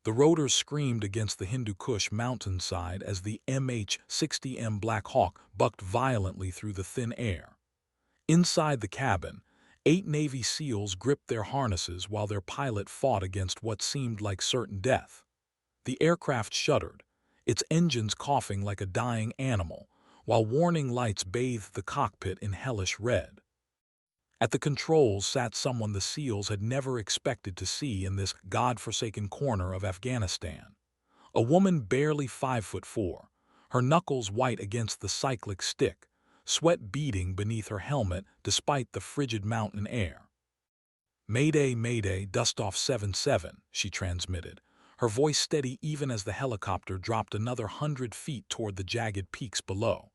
The rotors screamed against the Hindu Kush mountainside as the MH-60M Black Hawk bucked violently through the thin air. Inside the cabin, 8 Navy SEALs gripped their harnesses while their pilot fought against what seemed like certain death. The aircraft shuddered, its engines coughing like a dying animal, while warning lights bathed the cockpit in hellish red. At the controls sat someone the SEALs had never expected to see in this god-forsaken corner of Afghanistan. A woman barely 5'4", her knuckles white against the cyclic stick, sweat beading beneath her helmet despite the frigid mountain air. "Mayday, mayday, dust-off 7-7," she transmitted, her voice steady even as the helicopter dropped another 100 feet toward the jagged peaks below.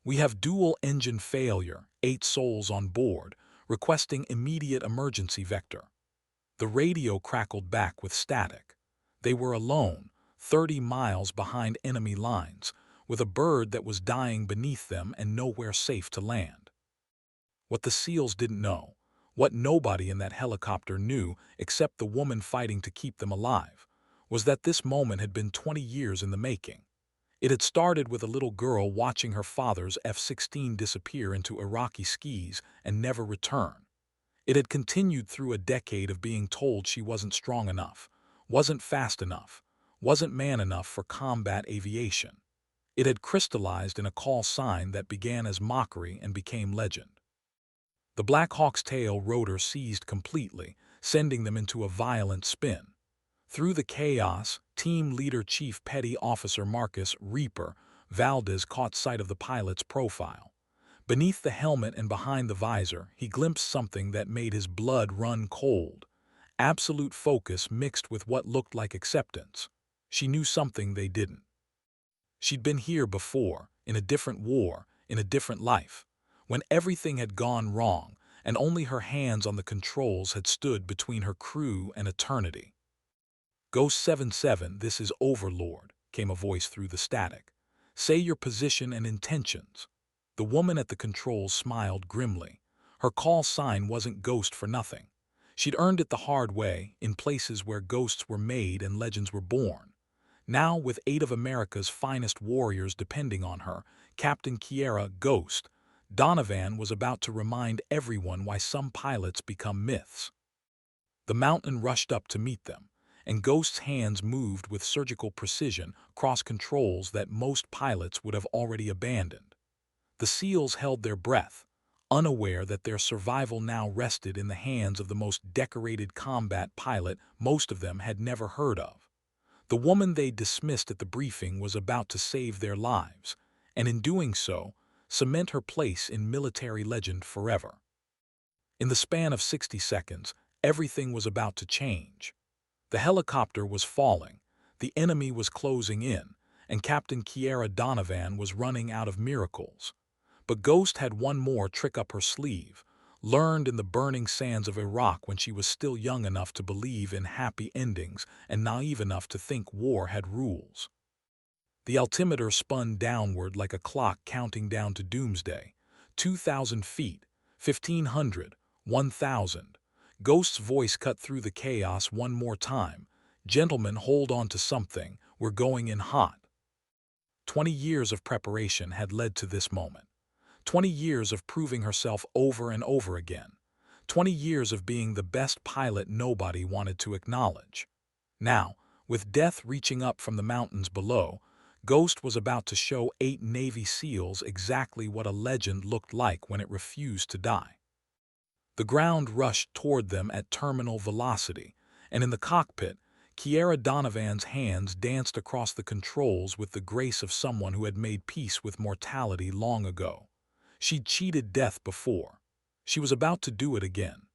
"We have dual-engine failure, 8 souls on board, requesting immediate emergency vector." The radio crackled back with static. They were alone, 30 miles behind enemy lines, with a bird that was dying beneath them and nowhere safe to land. What the SEALs didn't know, what nobody in that helicopter knew except the woman fighting to keep them alive, was that this moment had been 20 years in the making. It had started with a little girl watching her father's F-16 disappear into Iraqi skis and never return. It had continued through a decade of being told she wasn't strong enough, wasn't fast enough, wasn't man enough for combat aviation. It had crystallized in a call sign that began as mockery and became legend. The Black Hawk's tail rotor seized completely, sending them into a violent spin. Through the chaos, Team Leader Chief Petty Officer Marcus "Reaper" Valdez caught sight of the pilot's profile. Beneath the helmet and behind the visor, he glimpsed something that made his blood run cold. Absolute focus mixed with what looked like acceptance. She knew something they didn't. She'd been here before, in a different war, in a different life, when everything had gone wrong and only her hands on the controls had stood between her crew and eternity. "Ghost 77, this is Overlord," came a voice through the static. "Say your position and intentions." The woman at the controls smiled grimly. Her call sign wasn't Ghost for nothing. She'd earned it the hard way, in places where ghosts were made and legends were born. Now, with 8 of America's finest warriors depending on her, Captain Kiera "Ghost" Donovan was about to remind everyone why some pilots become myths. The mountain rushed up to meet them, and Ghost's hands moved with surgical precision across controls that most pilots would have already abandoned. The SEALs held their breath, unaware that their survival now rested in the hands of the most decorated combat pilot most of them had never heard of. The woman they dismissed at the briefing was about to save their lives, and in doing so, cement her place in military legend forever. In the span of 60 seconds, everything was about to change. The helicopter was falling, the enemy was closing in, and Captain Kiera Donovan was running out of miracles. But Ghost had one more trick up her sleeve, learned in the burning sands of Iraq when she was still young enough to believe in happy endings and naive enough to think war had rules. The altimeter spun downward like a clock counting down to doomsday. 2,000 feet, 1,500, 1,000. Ghost's voice cut through the chaos one more time. "Gentlemen, hold on to something. We're going in hot." 20 years of preparation had led to this moment. 20 years of proving herself over and over again. 20 years of being the best pilot nobody wanted to acknowledge. Now, with death reaching up from the mountains below, Ghost was about to show 8 Navy SEALs exactly what a legend looked like when it refused to die. The ground rushed toward them at terminal velocity, and in the cockpit, Kiera Donovan's hands danced across the controls with the grace of someone who had made peace with mortality long ago. She'd cheated death before. She was about to do it again.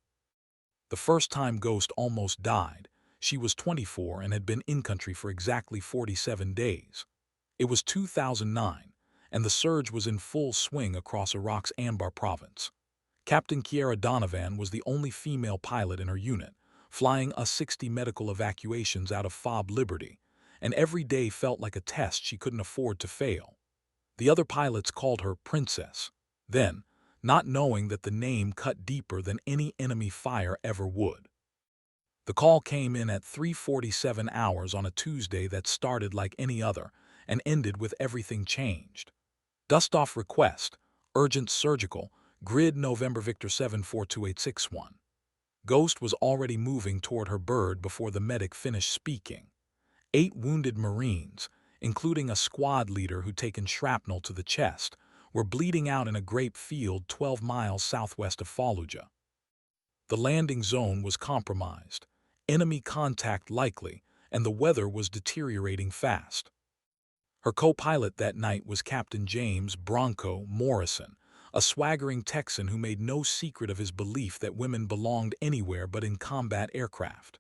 The first time Ghost almost died, she was 24 and had been in-country for exactly 47 days. It was 2009, and the surge was in full swing across Iraq's Anbar province. Captain Kiera Donovan was the only female pilot in her unit, flying A-60 medical evacuations out of FOB Liberty, and every day felt like a test she couldn't afford to fail. The other pilots called her Princess. Then, not knowing that the name cut deeper than any enemy fire ever would. The call came in at 3:47 hours on a Tuesday that started like any other and ended with everything changed. Dust-off request, urgent surgical, grid November Victor 742861. Ghost was already moving toward her bird before the medic finished speaking. 8 wounded Marines, including a squad leader who'd taken shrapnel to the chest, were bleeding out in a grape field 12 miles southwest of Fallujah. The landing zone was compromised, enemy contact likely, and the weather was deteriorating fast. Her co-pilot that night was Captain James "Bronco" Morrison, a swaggering Texan who made no secret of his belief that women belonged anywhere but in combat aircraft.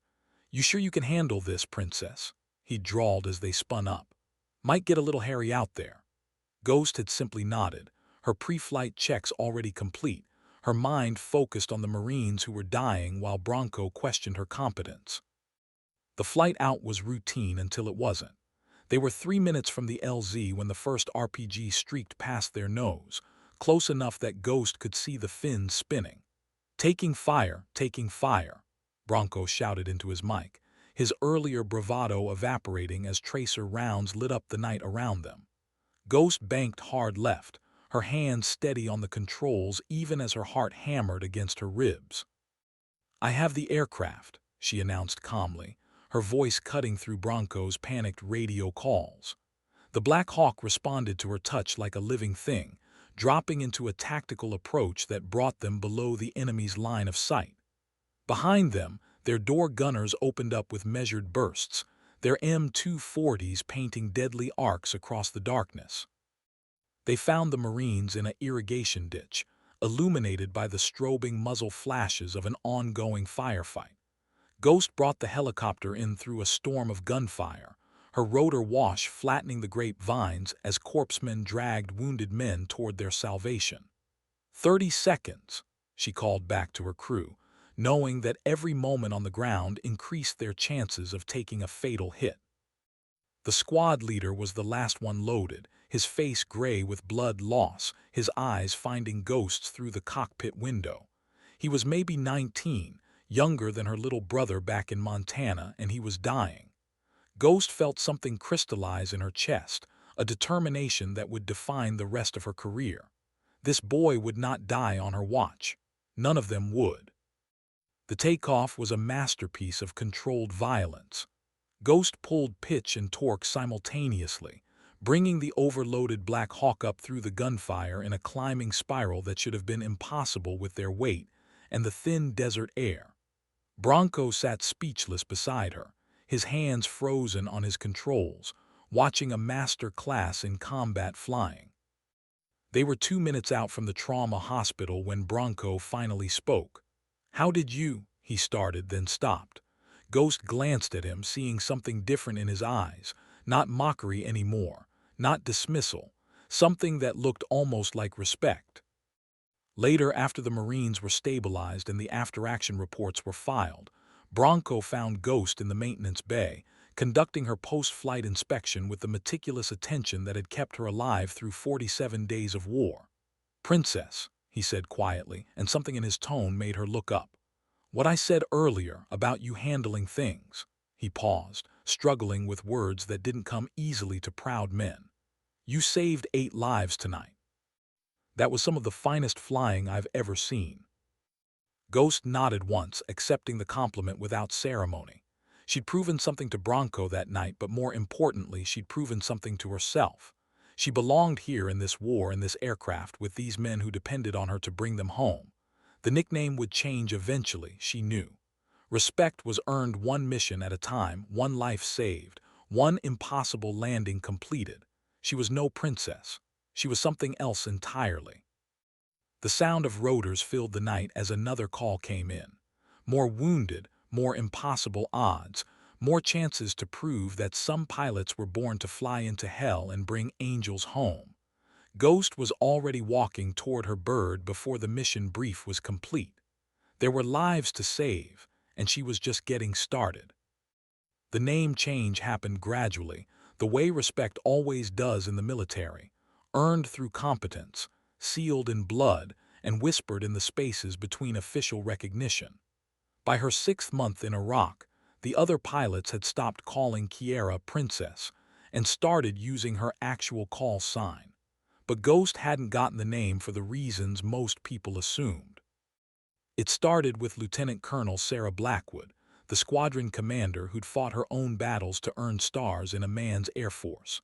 "You sure you can handle this, Princess?" he drawled as they spun up. "Might get a little hairy out there." Ghost had simply nodded, her pre-flight checks already complete, her mind focused on the Marines who were dying while Bronco questioned her competence. The flight out was routine until it wasn't. They were 3 minutes from the LZ when the first RPG streaked past their nose, close enough that Ghost could see the fins spinning. Taking fire," Bronco shouted into his mic, his earlier bravado evaporating as tracer rounds lit up the night around them. Ghost banked hard left, her hands steady on the controls even as her heart hammered against her ribs. "I have the aircraft," she announced calmly, her voice cutting through Bronco's panicked radio calls. The Black Hawk responded to her touch like a living thing, dropping into a tactical approach that brought them below the enemy's line of sight. Behind them, their door gunners opened up with measured bursts, their M240s painting deadly arcs across the darkness. They found the Marines in an irrigation ditch, illuminated by the strobing muzzle flashes of an ongoing firefight. Ghost brought the helicopter in through a storm of gunfire, her rotor wash flattening the grapevines as corpsmen dragged wounded men toward their salvation. 30 seconds, she called back to her crew, knowing that every moment on the ground increased their chances of taking a fatal hit. The squad leader was the last one loaded, his face gray with blood loss, his eyes finding Ghosts through the cockpit window. He was maybe 19, younger than her little brother back in Montana, and he was dying. Ghost felt something crystallize in her chest, a determination that would define the rest of her career. This boy would not die on her watch. None of them would. The takeoff was a masterpiece of controlled violence. Ghost pulled pitch and torque simultaneously, bringing the overloaded Black Hawk up through the gunfire in a climbing spiral that should have been impossible with their weight and the thin desert air. Bronco sat speechless beside her, his hands frozen on his controls, watching a master class in combat flying. They were 2 minutes out from the trauma hospital when Bronco finally spoke. "How did you?" he started, then stopped. Ghost glanced at him, seeing something different in his eyes, not mockery anymore, not dismissal, something that looked almost like respect. Later, after the Marines were stabilized and the after-action reports were filed, Bronco found Ghost in the maintenance bay, conducting her post-flight inspection with the meticulous attention that had kept her alive through 47 days of war. "Princess," he said quietly, and something in his tone made her look up. "What I said earlier about you handling things." He paused, struggling with words that didn't come easily to proud men. "You saved 8 lives tonight. That was some of the finest flying I've ever seen." Ghost nodded once, accepting the compliment without ceremony. She'd proven something to Bronco that night, but more importantly, she'd proven something to herself. She belonged here in this war, in this aircraft, with these men who depended on her to bring them home. The nickname would change eventually, she knew. Respect was earned one mission at a time, one life saved, one impossible landing completed. She was no princess. She was something else entirely. The sound of rotors filled the night as another call came in. More wounded, more impossible odds, more chances to prove that some pilots were born to fly into hell and bring angels home. Ghost was already walking toward her bird before the mission brief was complete. There were lives to save, and she was just getting started. The name change happened gradually, the way respect always does in the military, earned through competence, sealed in blood, and whispered in the spaces between official recognition. By her 6th month in Iraq, the other pilots had stopped calling Kiera Princess and started using her actual call sign. But Ghost hadn't gotten the name for the reasons most people assumed. It started with Lieutenant Colonel Sarah Blackwood, the squadron commander who'd fought her own battles to earn stars in a man's Air Force.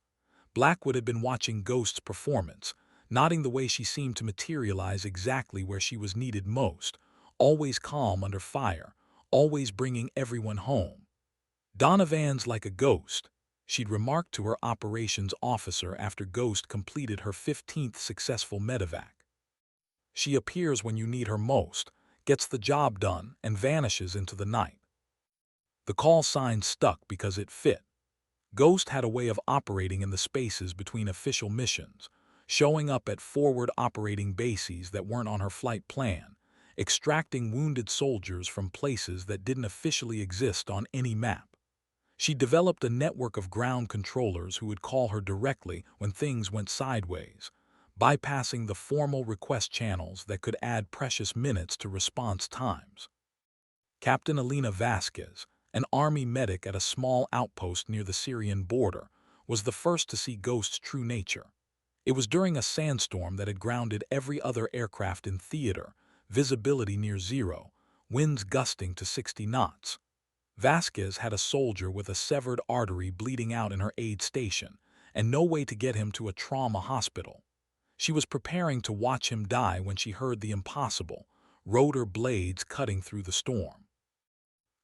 Blackwood had been watching Ghost's performance, nodding the way she seemed to materialize exactly where she was needed most, always calm under fire, always bringing everyone home. "Donovan's like a ghost," she'd remarked to her operations officer after Ghost completed her 15th successful medevac. "She appears when you need her most, gets the job done, and vanishes into the night." The call sign stuck because it fit. Ghost had a way of operating in the spaces between official missions, showing up at forward operating bases that weren't on her flight plan, extracting wounded soldiers from places that didn't officially exist on any map. She developed a network of ground controllers who would call her directly when things went sideways, bypassing the formal request channels that could add precious minutes to response times. Captain Elena Vasquez, an army medic at a small outpost near the Syrian border, was the first to see Ghost's true nature. It was during a sandstorm that had grounded every other aircraft in theater, visibility near zero, winds gusting to 60 knots. Vasquez had a soldier with a severed artery bleeding out in her aid station, and no way to get him to a trauma hospital. She was preparing to watch him die when she heard the impossible, rotor blades cutting through the storm.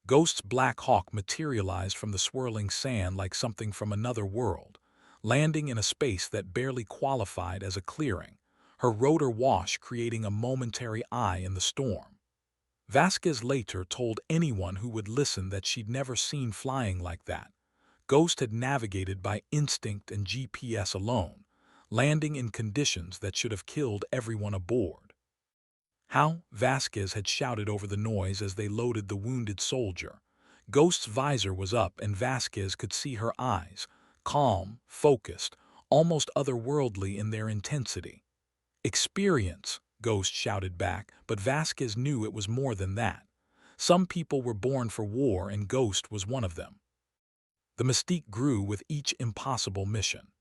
Ghost's Black Hawk materialized from the swirling sand like something from another world, landing in a space that barely qualified as a clearing, her rotor wash creating a momentary eye in the storm. Vasquez later told anyone who would listen that she'd never seen flying like that. Ghost had navigated by instinct and GPS alone, landing in conditions that should have killed everyone aboard. "How?" Vasquez had shouted over the noise as they loaded the wounded soldier. Ghost's visor was up and Vasquez could see her eyes, calm, focused, almost otherworldly in their intensity. "Experience," Ghost shouted back, but Vasquez knew it was more than that. Some people were born for war and Ghost was one of them. The mystique grew with each impossible mission.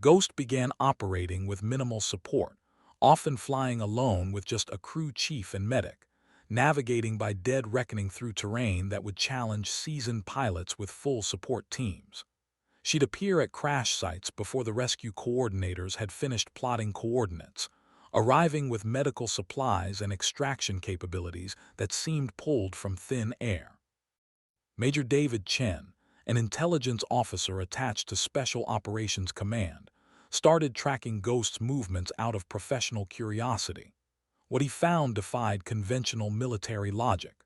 Ghost began operating with minimal support, often flying alone with just a crew chief and medic, navigating by dead reckoning through terrain that would challenge seasoned pilots with full support teams. She'd appear at crash sites before the rescue coordinators had finished plotting coordinates, arriving with medical supplies and extraction capabilities that seemed pulled from thin air. Major David Chen, an intelligence officer attached to Special Operations Command, started tracking Ghost's movements out of professional curiosity. What he found defied conventional military logic.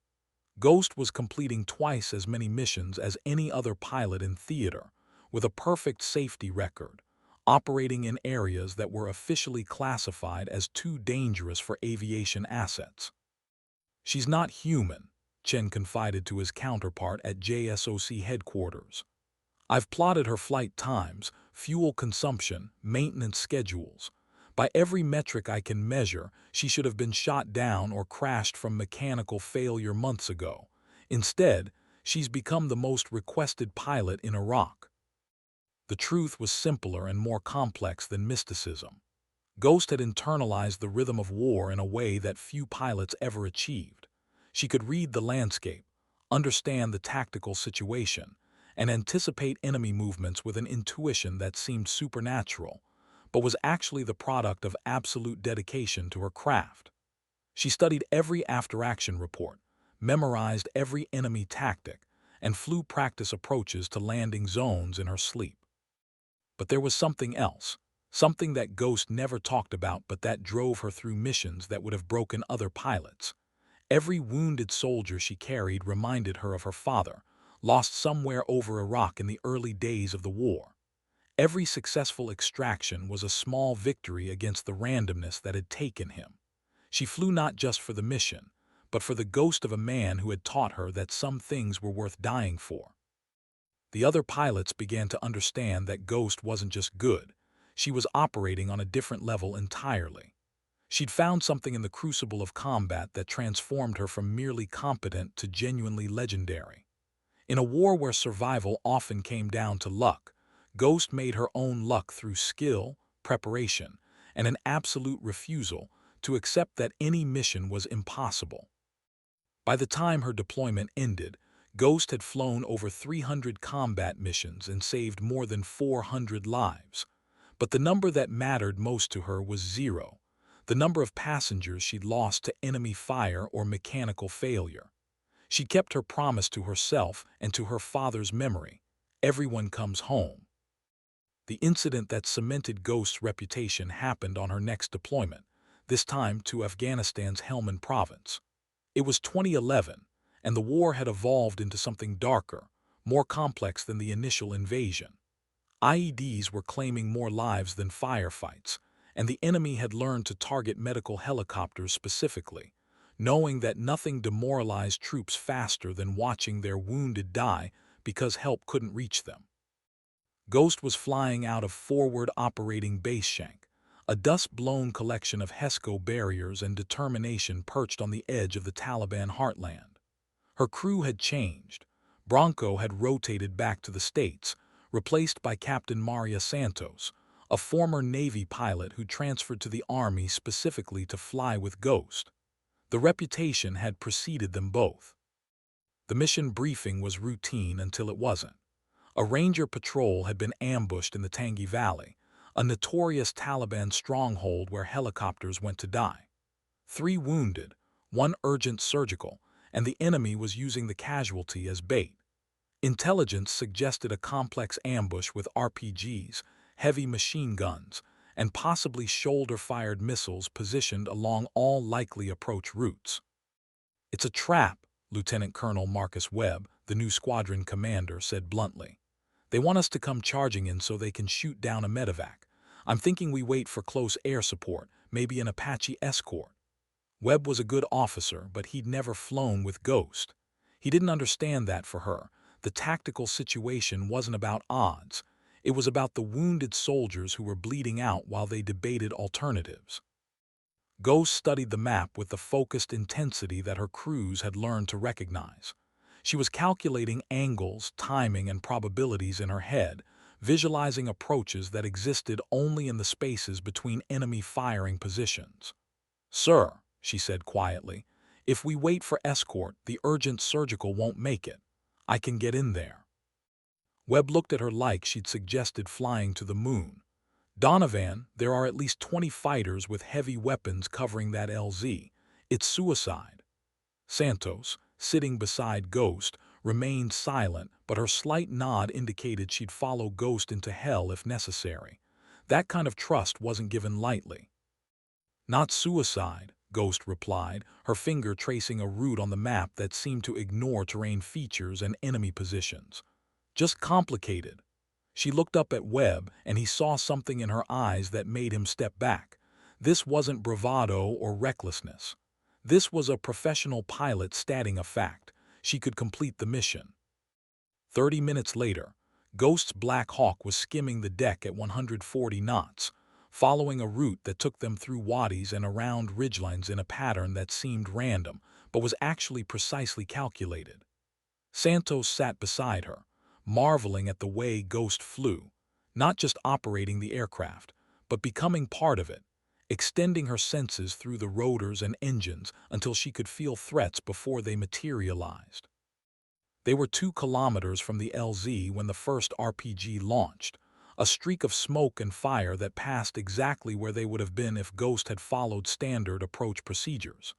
Ghost was completing twice as many missions as any other pilot in theater, with a perfect safety record, operating in areas that were officially classified as too dangerous for aviation assets. "She's not human," Chen confided to his counterpart at JSOC headquarters. "I've plotted her flight times, fuel consumption, maintenance schedules. By every metric I can measure, she should have been shot down or crashed from mechanical failure months ago. Instead, she's become the most requested pilot in Iraq." The truth was simpler and more complex than mysticism. Ghost had internalized the rhythm of war in a way that few pilots ever achieved. She could read the landscape, understand the tactical situation, and anticipate enemy movements with an intuition that seemed supernatural, but was actually the product of absolute dedication to her craft. She studied every after-action report, memorized every enemy tactic, and flew practice approaches to landing zones in her sleep. But there was something else, something that Ghost never talked about but that drove her through missions that would have broken other pilots. Every wounded soldier she carried reminded her of her father, lost somewhere over Iraq in the early days of the war. Every successful extraction was a small victory against the randomness that had taken him. She flew not just for the mission, but for the ghost of a man who had taught her that some things were worth dying for. The other pilots began to understand that Ghost wasn't just good, she was operating on a different level entirely. She'd found something in the crucible of combat that transformed her from merely competent to genuinely legendary. In a war where survival often came down to luck, Ghost made her own luck through skill, preparation, and an absolute refusal to accept that any mission was impossible. By the time her deployment ended, Ghost had flown over 300 combat missions and saved more than 400 lives. But the number that mattered most to her was zero, the number of passengers she'd lost to enemy fire or mechanical failure. She kept her promise to herself and to her father's memory. Everyone comes home. The incident that cemented Ghost's reputation happened on her next deployment, this time to Afghanistan's Helmand province. It was 2011, and the war had evolved into something darker, more complex than the initial invasion. IEDs were claiming more lives than firefights, and the enemy had learned to target medical helicopters specifically, knowing that nothing demoralized troops faster than watching their wounded die because help couldn't reach them. Ghost was flying out of Forward Operating Base Shank, a dust-blown collection of HESCO barriers and determination perched on the edge of the Taliban heartland. Her crew had changed. Bronco had rotated back to the States, replaced by Captain Maria Santos, a former Navy pilot who transferred to the Army specifically to fly with Ghost. The reputation had preceded them both. The mission briefing was routine until it wasn't. A Ranger patrol had been ambushed in the Tangi Valley, a notorious Taliban stronghold where helicopters went to die. 3 wounded, 1 urgent surgical, and the enemy was using the casualty as bait. Intelligence suggested a complex ambush with RPGs, heavy machine guns, and possibly shoulder-fired missiles positioned along all likely approach routes. "It's a trap," Lieutenant Colonel Marcus Webb, the new squadron commander, said bluntly. "They want us to come charging in so they can shoot down a medevac. I'm thinking we wait for close air support, maybe an Apache escort." Webb was a good officer, but he'd never flown with Ghost. He didn't understand that for her. The tactical situation wasn't about odds. It was about the wounded soldiers who were bleeding out while they debated alternatives. Ghost studied the map with the focused intensity that her crews had learned to recognize. She was calculating angles, timing, and probabilities in her head, visualizing approaches that existed only in the spaces between enemy firing positions. "Sir," she said quietly, "if we wait for escort, the urgent surgical won't make it. I can get in there." Webb looked at her like she'd suggested flying to the moon. "Donovan, there are at least 20 fighters with heavy weapons covering that LZ. It's suicide." Santos, sitting beside Ghost, remained silent, but her slight nod indicated she'd follow Ghost into hell if necessary. That kind of trust wasn't given lightly. "Not suicide," Ghost replied, her finger tracing a route on the map that seemed to ignore terrain features and enemy positions. "Just complicated." She looked up at Webb, and he saw something in her eyes that made him step back. This wasn't bravado or recklessness. This was a professional pilot stating a fact. She could complete the mission. 30 minutes later, Ghost's Black Hawk was skimming the deck at 140 knots, following a route that took them through wadis and around ridgelines in a pattern that seemed random, but was actually precisely calculated. Santos sat beside her, marveling at the way Ghost flew, not just operating the aircraft, but becoming part of it, extending her senses through the rotors and engines until she could feel threats before they materialized. They were 2 kilometers from the LZ when the first RPG launched, a streak of smoke and fire that passed exactly where they would have been if Ghost had followed standard approach procedures.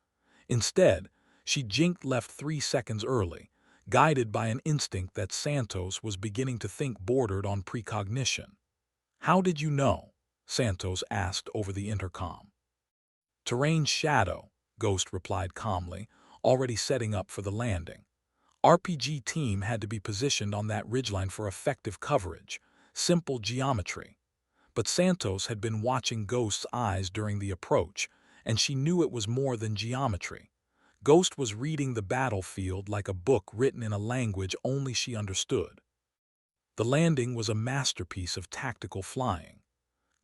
Instead, she jinked left 3 seconds early, guided by an instinct that Santos was beginning to think bordered on precognition. "How did you know?" Santos asked over the intercom. "Terrain shadow," Ghost replied calmly, already setting up for the landing. RPG team had to be positioned on that ridgeline for effective coverage. Simple geometry. But Santos had been watching Ghost's eyes during the approach, and she knew it was more than geometry. Ghost was reading the battlefield like a book written in a language only she understood. The landing was a masterpiece of tactical flying.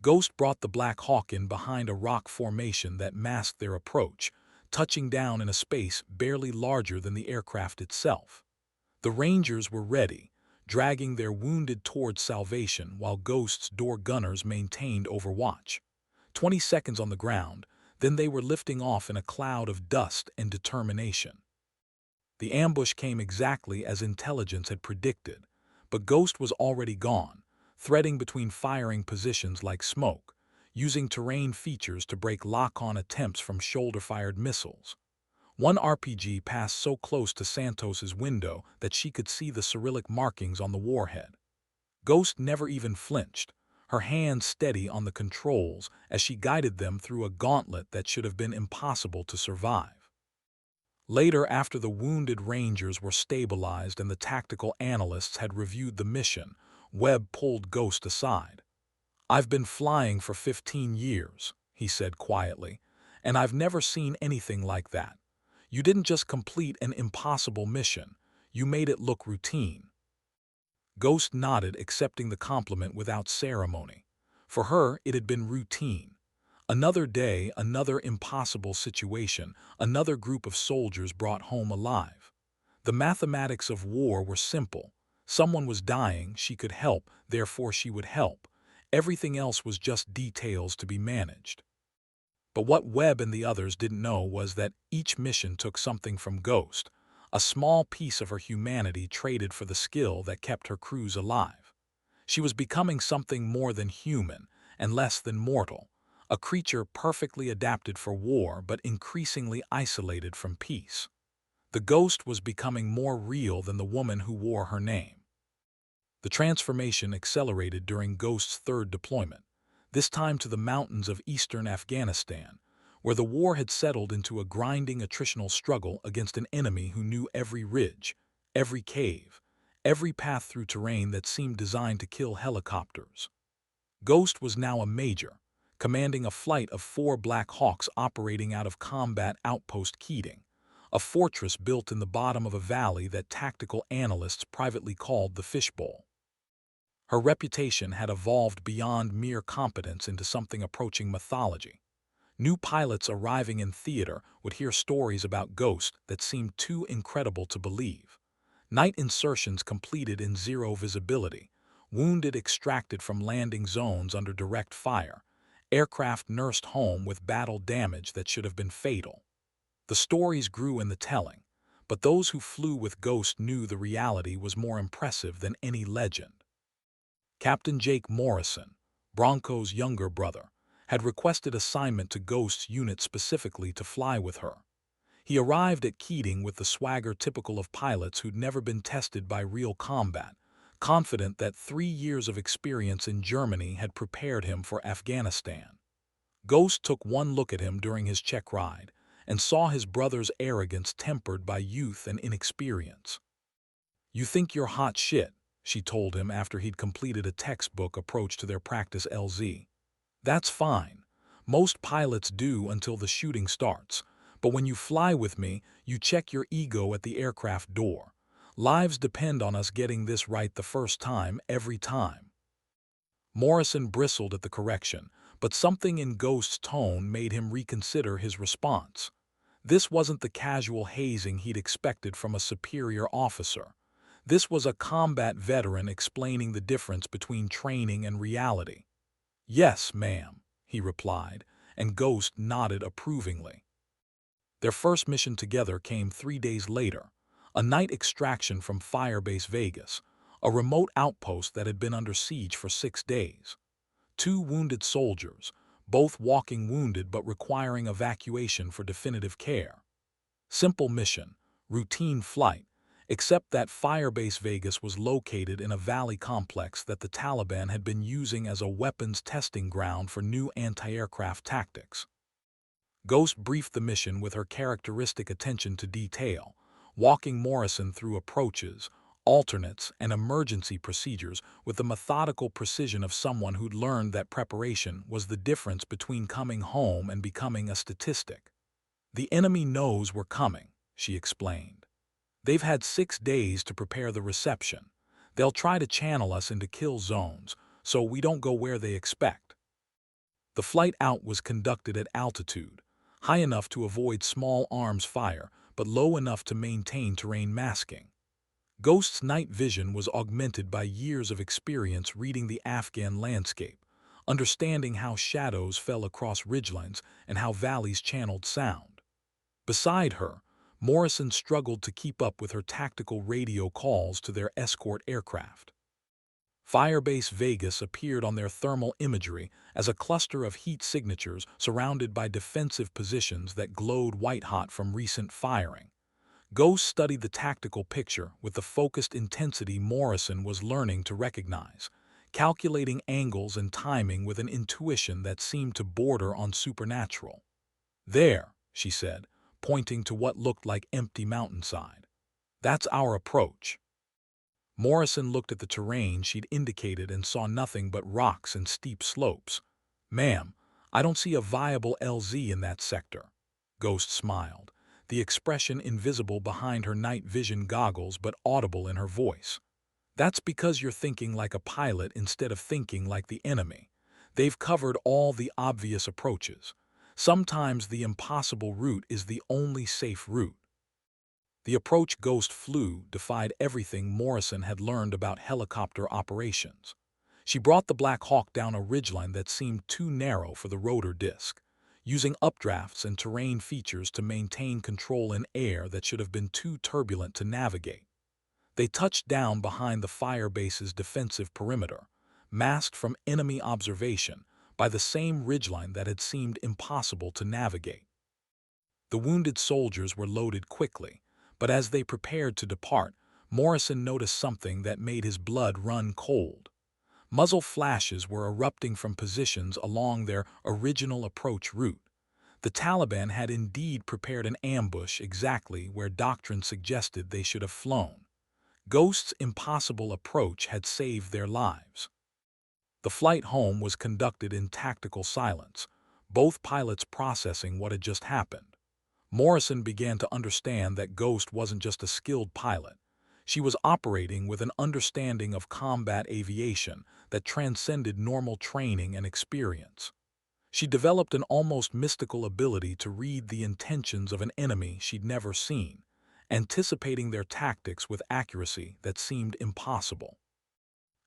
Ghost brought the Black Hawk in behind a rock formation that masked their approach, touching down in a space barely larger than the aircraft itself. The Rangers were ready, dragging their wounded towards salvation while Ghost's door gunners maintained overwatch. 20 seconds on the ground, then they were lifting off in a cloud of dust and determination. The ambush came exactly as intelligence had predicted, but Ghost was already gone, threading between firing positions like smoke, using terrain features to break lock-on attempts from shoulder-fired missiles. One RPG passed so close to Santos's window that she could see the Cyrillic markings on the warhead. Ghost never even flinched, her hands steady on the controls as she guided them through a gauntlet that should have been impossible to survive. Later, after the wounded Rangers were stabilized and the tactical analysts had reviewed the mission, Webb pulled Ghost aside. "I've been flying for 15 years," he said quietly, "and I've never seen anything like that. You didn't just complete an impossible mission, you made it look routine." Ghost nodded, accepting the compliment without ceremony. For her, it had been routine. Another day, another impossible situation, another group of soldiers brought home alive. The mathematics of war were simple. Someone was dying, she could help, therefore she would help. Everything else was just details to be managed. But what Webb and the others didn't know was that each mission took something from Ghost, a small piece of her humanity traded for the skill that kept her crews alive. She was becoming something more than human and less than mortal, a creature perfectly adapted for war but increasingly isolated from peace. The Ghost was becoming more real than the woman who wore her name. The transformation accelerated during Ghost's third deployment, this time to the mountains of eastern Afghanistan, where the war had settled into a grinding attritional struggle against an enemy who knew every ridge, every cave, every path through terrain that seemed designed to kill helicopters. Ghost was now a major, commanding a flight of 4 Black Hawks operating out of Combat Outpost Keating, a fortress built in the bottom of a valley that tactical analysts privately called the Fishbowl. Her reputation had evolved beyond mere competence into something approaching mythology. New pilots arriving in theater would hear stories about Ghost that seemed too incredible to believe. Night insertions completed in zero visibility, wounded extracted from landing zones under direct fire, aircraft nursed home with battle damage that should have been fatal. The stories grew in the telling, but those who flew with Ghost knew the reality was more impressive than any legend. Captain Jake Morrison, Bronco's younger brother, had requested assignment to Ghost's unit specifically to fly with her. He arrived at Keating with the swagger typical of pilots who'd never been tested by real combat, confident that 3 years of experience in Germany had prepared him for Afghanistan. Ghost took one look at him during his check ride and saw his brother's arrogance tempered by youth and inexperience. "You think you're hot shit," she told him after he'd completed a textbook approach to their practice LZ. "That's fine. Most pilots do until the shooting starts. But when you fly with me, you check your ego at the aircraft door. Lives depend on us getting this right the first time, every time." Morrison bristled at the correction, but something in Ghost's tone made him reconsider his response. This wasn't the casual hazing he'd expected from a superior officer. This was a combat veteran explaining the difference between training and reality. "Yes, ma'am," he replied, and Ghost nodded approvingly. Their first mission together came 3 days later, a night extraction from Firebase Vegas, a remote outpost that had been under siege for 6 days. 2 wounded soldiers, both walking wounded but requiring evacuation for definitive care. Simple mission, routine flight, except that Firebase Vegas was located in a valley complex that the Taliban had been using as a weapons testing ground for new anti-aircraft tactics. Ghost briefed the mission with her characteristic attention to detail, walking Morrison through approaches, alternates, and emergency procedures with the methodical precision of someone who'd learned that preparation was the difference between coming home and becoming a statistic. "The enemy knows we're coming," she explained. "They've had 6 days to prepare the reception. They'll try to channel us into kill zones, so we don't go where they expect. The flight out was conducted at altitude, high enough to avoid small arms fire, but low enough to maintain terrain masking. Ghost's night vision was augmented by years of experience reading the Afghan landscape, understanding how shadows fell across ridgelines and how valleys channeled sound. Beside her, Morrison struggled to keep up with her tactical radio calls to their escort aircraft. Firebase Vegas appeared on their thermal imagery as a cluster of heat signatures surrounded by defensive positions that glowed white-hot from recent firing. Ghost studied the tactical picture with the focused intensity Morrison was learning to recognize, calculating angles and timing with an intuition that seemed to border on supernatural. "There," she said, pointing to what looked like empty mountainside. "That's our approach." Morrison looked at the terrain she'd indicated and saw nothing but rocks and steep slopes. "Ma'am, I don't see a viable LZ in that sector." Ghost smiled, the expression invisible behind her night vision goggles but audible in her voice. "That's because you're thinking like a pilot instead of thinking like the enemy. They've covered all the obvious approaches. Sometimes the impossible route is the only safe route." The approach Ghost flew defied everything Morrison had learned about helicopter operations. She brought the Black Hawk down a ridgeline that seemed too narrow for the rotor disc, using updrafts and terrain features to maintain control in air that should have been too turbulent to navigate. They touched down behind the firebase's defensive perimeter, masked from enemy observation by the same ridgeline that had seemed impossible to navigate. The wounded soldiers were loaded quickly, but as they prepared to depart, Morrison noticed something that made his blood run cold. Muzzle flashes were erupting from positions along their original approach route. The Taliban had indeed prepared an ambush exactly where doctrine suggested they should have flown. Ghost's impossible approach had saved their lives. The flight home was conducted in tactical silence, both pilots processing what had just happened. Morrison began to understand that Ghost wasn't just a skilled pilot. She was operating with an understanding of combat aviation that transcended normal training and experience. She developed an almost mystical ability to read the intentions of an enemy she'd never seen, anticipating their tactics with accuracy that seemed impossible.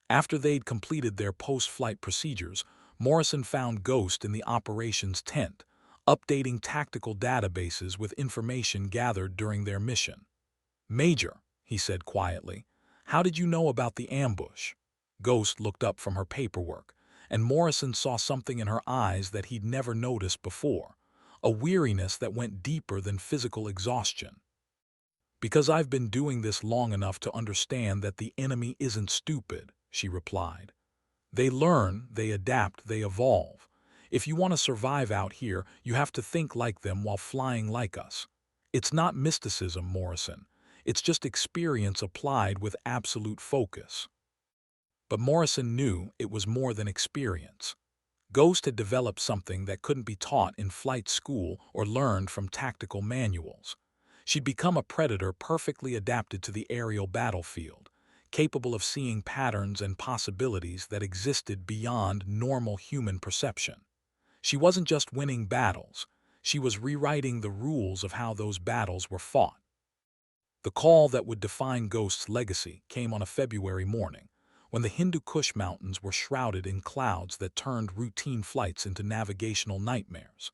After they'd completed their post-flight procedures, Morrison found Ghost in the operations tent, updating tactical databases with information gathered during their mission. "Major," he said quietly, "how did you know about the ambush?" Ghost looked up from her paperwork, and Morrison saw something in her eyes that he'd never noticed before, a weariness that went deeper than physical exhaustion. "Because I've been doing this long enough to understand that the enemy isn't stupid," she replied. "They learn, they adapt, they evolve. If you want to survive out here, you have to think like them while flying like us. It's not mysticism, Morrison. It's just experience applied with absolute focus." But Morrison knew it was more than experience. Ghost had developed something that couldn't be taught in flight school or learned from tactical manuals. She'd become a predator perfectly adapted to the aerial battlefield, capable of seeing patterns and possibilities that existed beyond normal human perception. She wasn't just winning battles, she was rewriting the rules of how those battles were fought. The call that would define Ghost's legacy came on a February morning, when the Hindu Kush Mountains were shrouded in clouds that turned routine flights into navigational nightmares.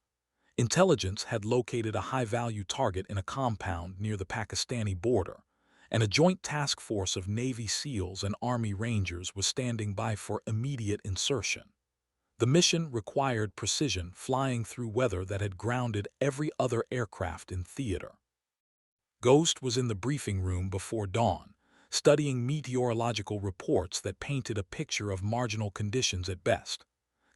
Intelligence had located a high-value target in a compound near the Pakistani border, and a joint task force of Navy SEALs and Army Rangers was standing by for immediate insertion. The mission required precision, flying through weather that had grounded every other aircraft in theater. Ghost was in the briefing room before dawn, studying meteorological reports that painted a picture of marginal conditions at best.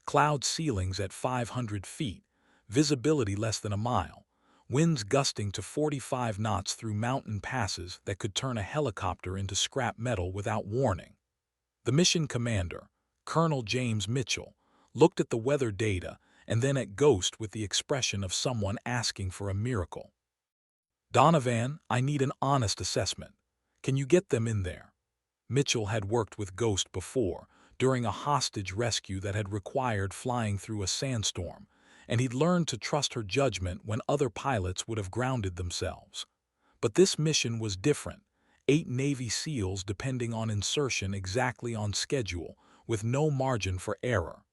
Cloud ceilings at 500 feet, visibility less than a mile, winds gusting to 45 knots through mountain passes that could turn a helicopter into scrap metal without warning. The mission commander, Colonel James Mitchell, looked at the weather data and then at Ghost with the expression of someone asking for a miracle. "Donovan, I need an honest assessment. Can you get them in there?" Mitchell had worked with Ghost before, during a hostage rescue that had required flying through a sandstorm, and he'd learned to trust her judgment when other pilots would have grounded themselves. But this mission was different. 8 Navy SEALs depending on insertion exactly on schedule, with no margin for error.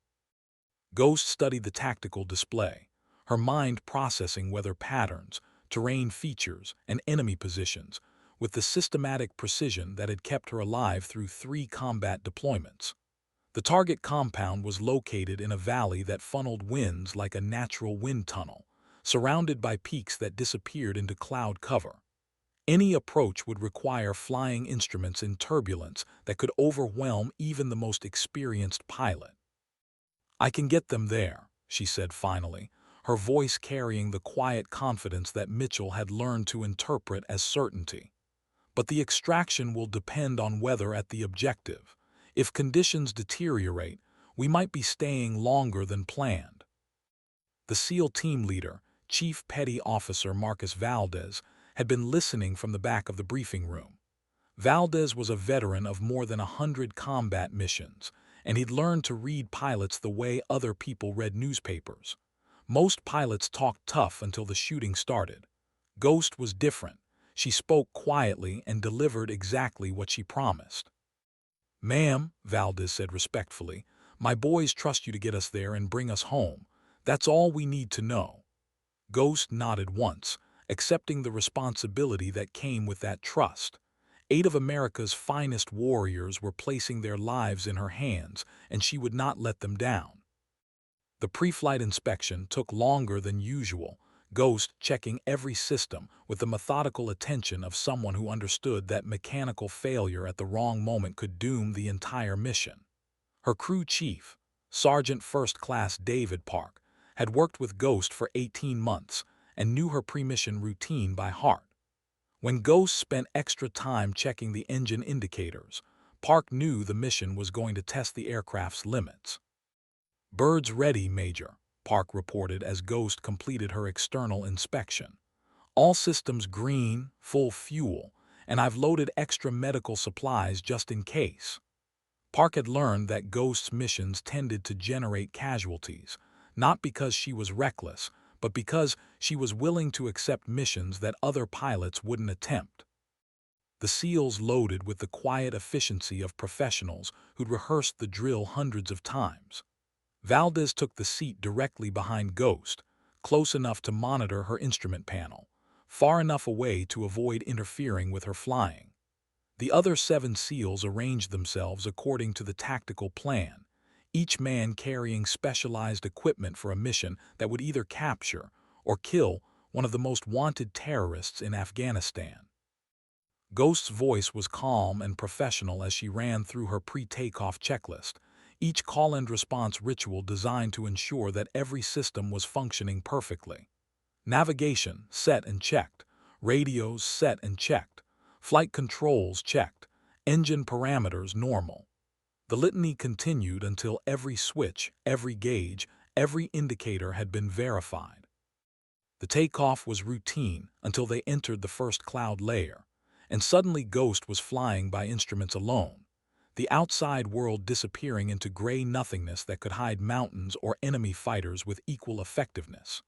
Ghost studied the tactical display, her mind processing weather patterns, terrain features, and enemy positions, with the systematic precision that had kept her alive through 3 combat deployments. The target compound was located in a valley that funneled winds like a natural wind tunnel, surrounded by peaks that disappeared into cloud cover. Any approach would require flying instruments in turbulence that could overwhelm even the most experienced pilot. "I can get them there," she said finally, her voice carrying the quiet confidence that Mitchell had learned to interpret as certainty. "But the extraction will depend on weather at the objective. If conditions deteriorate, we might be staying longer than planned." The SEAL team leader, Chief Petty Officer Marcus Valdez, had been listening from the back of the briefing room. Valdez was a veteran of more than 100 combat missions, and he'd learned to read pilots the way other people read newspapers. Most pilots talked tough until the shooting started. Ghost was different. She spoke quietly and delivered exactly what she promised. "Ma'am," Valdez said respectfully, "my boys trust you to get us there and bring us home. That's all we need to know." Ghost nodded once, accepting the responsibility that came with that trust. 8 of America's finest warriors were placing their lives in her hands, and she would not let them down. The pre-flight inspection took longer than usual, Ghost checking every system with the methodical attention of someone who understood that mechanical failure at the wrong moment could doom the entire mission. Her crew chief, Sergeant First Class David Park, had worked with Ghost for 18 months and knew her pre-mission routine by heart. When Ghost spent extra time checking the engine indicators, Park knew the mission was going to test the aircraft's limits. "Birds ready, Major," Park reported as Ghost completed her external inspection. "All systems green, full fuel, and I've loaded extra medical supplies just in case." Park had learned that Ghost's missions tended to generate casualties, not because she was reckless, but because she was willing to accept missions that other pilots wouldn't attempt. The SEALs loaded with the quiet efficiency of professionals who'd rehearsed the drill hundreds of times. Valdez took the seat directly behind Ghost, close enough to monitor her instrument panel, far enough away to avoid interfering with her flying. The other 7 SEALs arranged themselves according to the tactical plan, each man carrying specialized equipment for a mission that would either capture or kill one of the most wanted terrorists in Afghanistan. Ghost's voice was calm and professional as she ran through her pre-takeoff checklist, each call and response ritual designed to ensure that every system was functioning perfectly. Navigation set and checked, radios set and checked, flight controls checked, engine parameters normal. The litany continued until every switch, every gauge, every indicator had been verified. The takeoff was routine until they entered the first cloud layer, and suddenly Ghost was flying by instruments alone, the outside world disappearing into gray nothingness that could hide mountains or enemy fighters with equal effectiveness.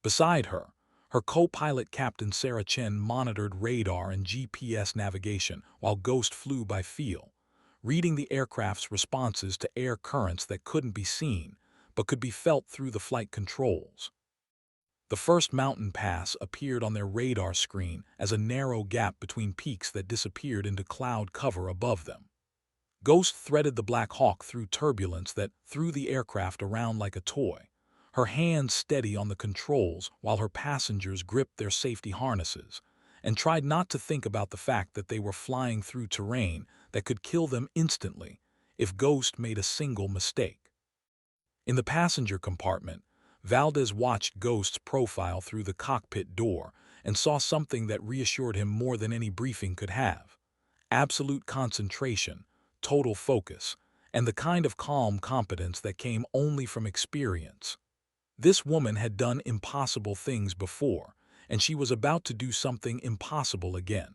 Beside her, her co-pilot Captain Sarah Chen monitored radar and GPS navigation while Ghost flew by feel, reading the aircraft's responses to air currents that couldn't be seen, but could be felt through the flight controls. The first mountain pass appeared on their radar screen as a narrow gap between peaks that disappeared into cloud cover above them. Ghost threaded the Black Hawk through turbulence that threw the aircraft around like a toy, her hands steady on the controls while her passengers gripped their safety harnesses, and tried not to think about the fact that they were flying through terrain that could kill them instantly if Ghost made a single mistake. In the passenger compartment, Valdez watched Ghost's profile through the cockpit door and saw something that reassured him more than any briefing could have: absolute concentration, total focus, and the kind of calm competence that came only from experience. This woman had done impossible things before, and she was about to do something impossible again.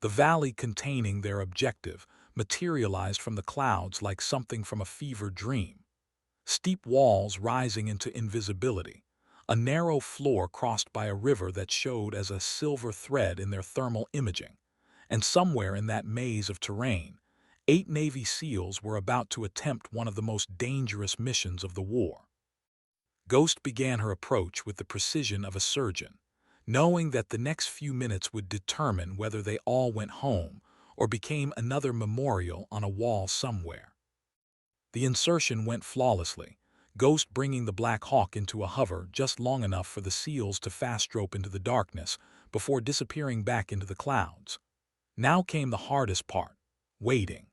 The valley containing their objective materialized from the clouds like something from a fevered dream. Steep walls rising into invisibility, a narrow floor crossed by a river that showed as a silver thread in their thermal imaging, and somewhere in that maze of terrain, 8 Navy SEALs were about to attempt one of the most dangerous missions of the war. Ghost began her approach with the precision of a surgeon, knowing that the next few minutes would determine whether they all went home or became another memorial on a wall somewhere. The insertion went flawlessly, Ghost bringing the Black Hawk into a hover just long enough for the SEALs to fast-rope into the darkness before disappearing back into the clouds. Now came the hardest part, waiting.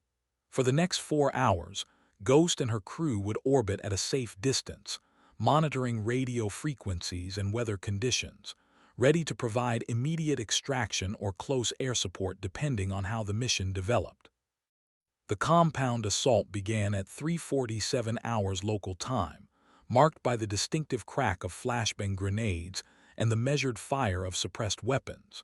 For the next 4 hours, Ghost and her crew would orbit at a safe distance, monitoring radio frequencies and weather conditions, ready to provide immediate extraction or close air support depending on how the mission developed. The compound assault began at 3:47 hours local time, marked by the distinctive crack of flashbang grenades and the measured fire of suppressed weapons.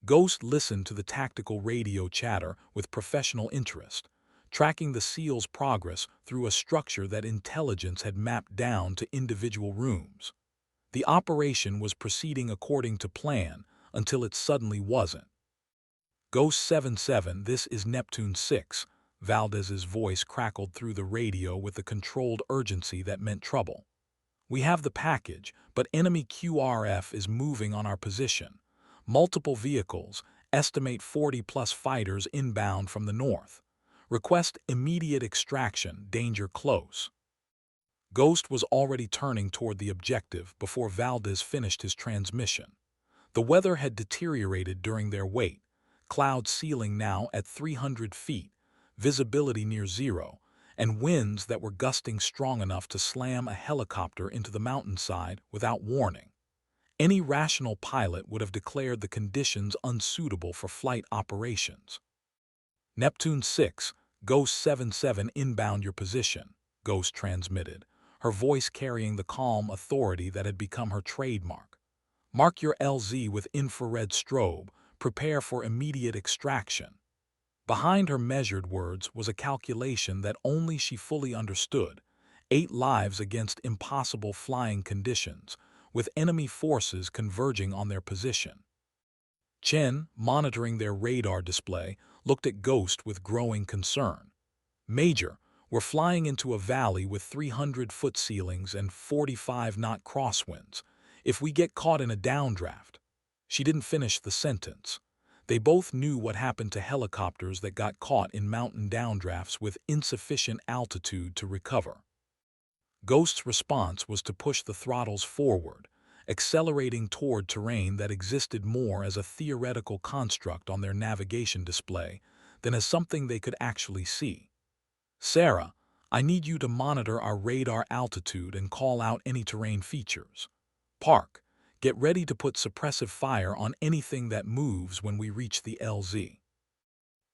Ghost listened to the tactical radio chatter with professional interest, tracking the SEALs' progress through a structure that intelligence had mapped down to individual rooms. The operation was proceeding according to plan until it suddenly wasn't. Ghost 77, this is Neptune 6, Valdez's voice crackled through the radio with a controlled urgency that meant trouble. We have the package, but enemy QRF is moving on our position. Multiple vehicles, estimate 40-plus fighters inbound from the north. Request immediate extraction, danger close. Ghost was already turning toward the objective before Valdez finished his transmission. The weather had deteriorated during their wait, cloud ceiling now at 300 feet, visibility near zero, and winds that were gusting strong enough to slam a helicopter into the mountainside without warning. Any rational pilot would have declared the conditions unsuitable for flight operations. Neptune 6, Ghost 77 inbound your position, Ghost transmitted, her voice carrying the calm authority that had become her trademark. Mark your LZ with infrared strobe, prepare for immediate extraction. Behind her measured words was a calculation that only she fully understood: 8 lives against impossible flying conditions, with enemy forces converging on their position. Chen, monitoring their radar display, looked at Ghost with growing concern. Major, we're flying into a valley with 300-foot ceilings and 45-knot crosswinds. If we get caught in a downdraft. She didn't finish the sentence. They both knew what happened to helicopters that got caught in mountain downdrafts with insufficient altitude to recover. Ghost's response was to push the throttles forward, accelerating toward terrain that existed more as a theoretical construct on their navigation display than as something they could actually see. Sarah, I need you to monitor our radar altitude and call out any terrain features. Park, get ready to put suppressive fire on anything that moves when we reach the LZ.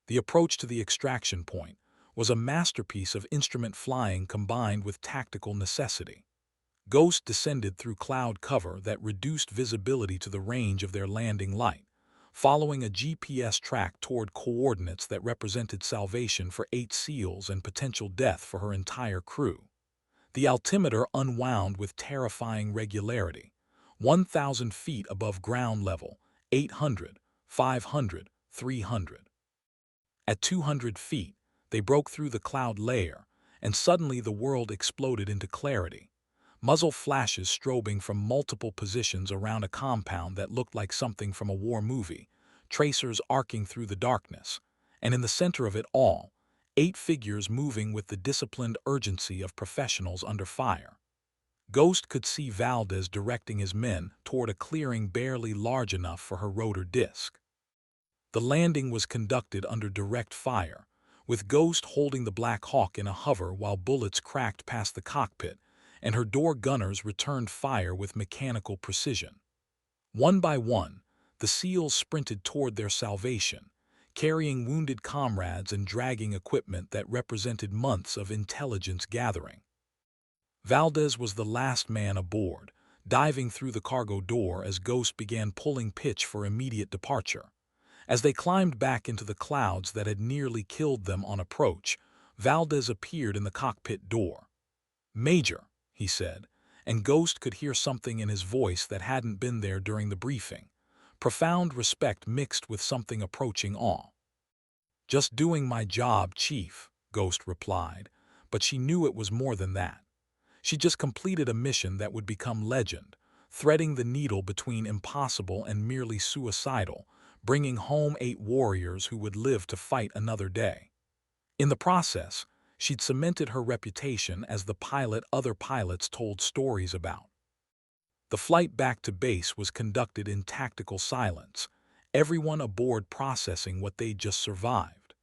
The approach to the extraction point was a masterpiece of instrument flying combined with tactical necessity. Ghost descended through cloud cover that reduced visibility to the range of their landing light, following a GPS track toward coordinates that represented salvation for 8 SEALs and potential death for her entire crew. The altimeter unwound with terrifying regularity, 1,000 feet above ground level, 800, 500, 300. At 200 feet, they broke through the cloud layer, and suddenly the world exploded into clarity. Muzzle flashes strobing from multiple positions around a compound that looked like something from a war movie, tracers arcing through the darkness, and in the center of it all, 8 figures moving with the disciplined urgency of professionals under fire. Ghost could see Valdez directing his men toward a clearing barely large enough for her rotor disc. The landing was conducted under direct fire, with Ghost holding the Black Hawk in a hover while bullets cracked past the cockpit, and her door gunners returned fire with mechanical precision. One by one, the SEALs sprinted toward their salvation, carrying wounded comrades and dragging equipment that represented months of intelligence gathering. Valdez was the last man aboard, diving through the cargo door as Ghost began pulling pitch for immediate departure. As they climbed back into the clouds that had nearly killed them on approach, Valdez appeared in the cockpit door. "Major," he said, and Ghost could hear something in his voice that hadn't been there during the briefing. Profound respect mixed with something approaching awe. "Just doing my job, Chief," Ghost replied, but she knew it was more than that. She just completed a mission that would become legend, threading the needle between impossible and merely suicidal, bringing home 8 warriors who would live to fight another day. In the process, she'd cemented her reputation as the pilot other pilots told stories about. The flight back to base was conducted in tactical silence, everyone aboard processing what they'd just survived.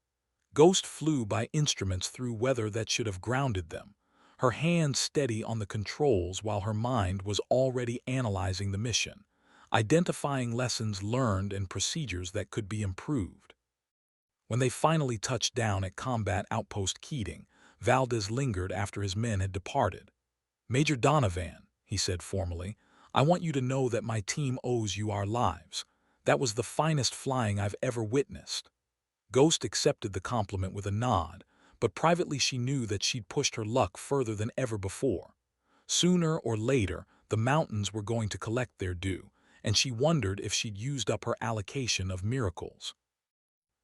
Ghost flew by instruments through weather that should have grounded them, her hands steady on the controls while her mind was already analyzing the mission, identifying lessons learned and procedures that could be improved. When they finally touched down at Combat Outpost Keating, Valdez lingered after his men had departed. "Major Donovan," he said formally, "I want you to know that my team owes you our lives. That was the finest flying I've ever witnessed." Ghost accepted the compliment with a nod, but privately she knew that she'd pushed her luck further than ever before. Sooner or later, the mountains were going to collect their due, and she wondered if she'd used up her allocation of miracles.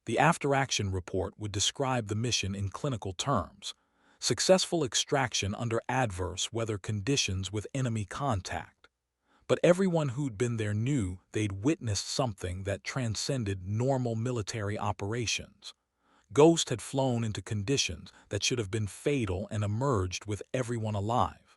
The after-action report would describe the mission in clinical terms: successful extraction under adverse weather conditions with enemy contact. But everyone who'd been there knew they'd witnessed something that transcended normal military operations. Ghost had flown into conditions that should have been fatal and emerged with everyone alive.